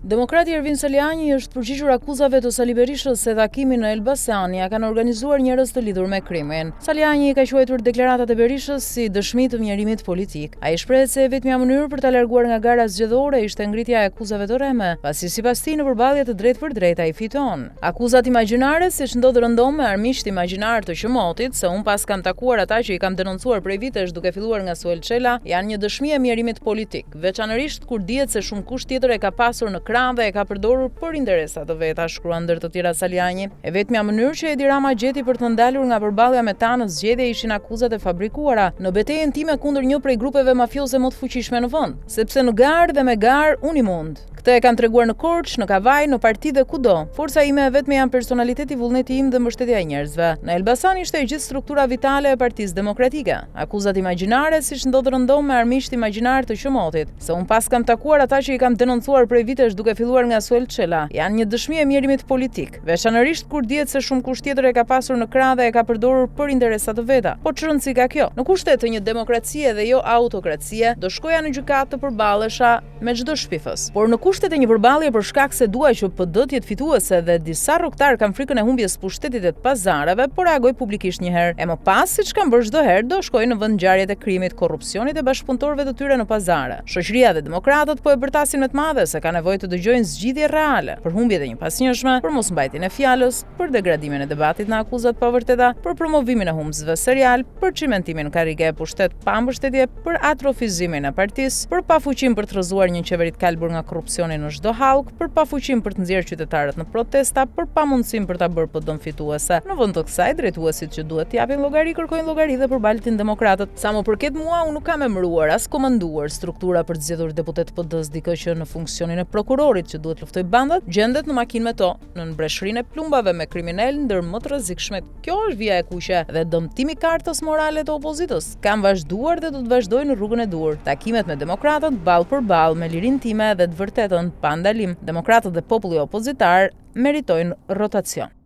Demokrati Ervin Saliani është përgjigjur akuzave të Sali Berishës se takimin në Elbasani ja kanë organizuar njerëz të lidhur me krimin. Saliani ka quajtur deklaratat e Berishës si dëshmi të vjedhimit politik. Ai shpreh se vetmja mënyrë për ta larguar nga gara zgjedhore ishte ngritja e akuzave të rreme, pasi sipas tij në përballje të drejtë për drejtë ai fiton. Akuzat imagjinare, siç ndodh rëndom me armiqt imagjinar të Qëmotit, se un pas kam takuar ata që i kam denoncuar prej vitesh duke filluar nga Suel Çela, janë një dëshmi e mjerimit politik, veçanërisht kur dihet se shumë kusht tjetër e ka pasur në dhe e ka përdorur për interesa të veta, shkruan ndër të tjera Saliani. E vetmja mënyrë që Edi Rama gjeti për të ndalur nga përballja me ta në zgjedhje ishin akuzat e fabrikuara në betejën time kundër një prej grupeve mafioze më të fuqishme në vend, sepse në garë dhe me garë unë i mund. Këtë e kanë treguar në Korç, në Kavaj, në parti dhe kudo. Forca ime e vetme janë personaliteti, vullneti im dhe mbështetja e njerëzve. Në Elbasan ishte e gjithë struktura vitale e Partisë Demokratike. Akuzat imagjinare, siç ndodh rëndom me armiqt imagjinar të Qëmotit, se un pas kam takuar ata që i kam denoncuar prej vitesh duke filluar nga Suel Çela, janë një dëshmi e mjerimit politik, veçanërisht kur dihet se shumë kusht tjetër e ka pasur në krah dhe e ka përdorur për interesa të veta. Po çrëndsi ka kjo? Në kushtet të një demokracie dhe jo autokracie, do shkoja në gjykatë të përballesha me çdo shpifës. Por në kushtet e një përballje për shkak se dua që PD të jetë fituese dhe disa rrugtar kanë frikën e humbjes pushtetit e të pazareve, po reagoj publikisht një herë. E më pas, siç kanë bërë çdo herë, do shkojnë në vend ngjarjet e krimit, korrupsionit e bashkëpunëtorëve të tyre në pazare. Shoqëria dhe demokratët po e bërtasin me të madhe se ka nevojë të dëgjojnë zgjidhje reale për humbjet e një pasnjëshme, për mosmbajtjen e fjalës, për degradimin e debatit në akuzat pa vërteta, për promovimin e humbësve serial, për çimentimin karrige e pushtet pa mbështetje, për atrofizimin e partisë, për pafuqinë për të rrëzuar një qeveri të kalbur nga korrupsioni në çdo hallk, për pafuqinë për të nxjerrë qytetarët në protesta, për pamundësinë për ta bërë PD-n fituese. Në vend të kësaj, drejtuesit që duhet t'japin llogari kërkojnë llogari dhe përbaltin demokratët. Sa më përket mua, unë nuk kam emëruar as komanduar struktura për të zgjedhur deputet PD-s, dikë që në funksionin e prokurorit që duhet luftoj bandat, gjendet në makinë me to, në breshrinë e plumbave me kriminal ndër më të rrezikshme. Kjo është vija e kuqe dhe dëmtimi i kartës morale të opozitës. Kam vazhduar dhe do të vazhdoj në rrugën e dur. Takimet me demokratët ballë për ballë me lirinë time dhe të vërtetën pa ndalim. Demokratët dhe populli opozitar meritojnë rotacion.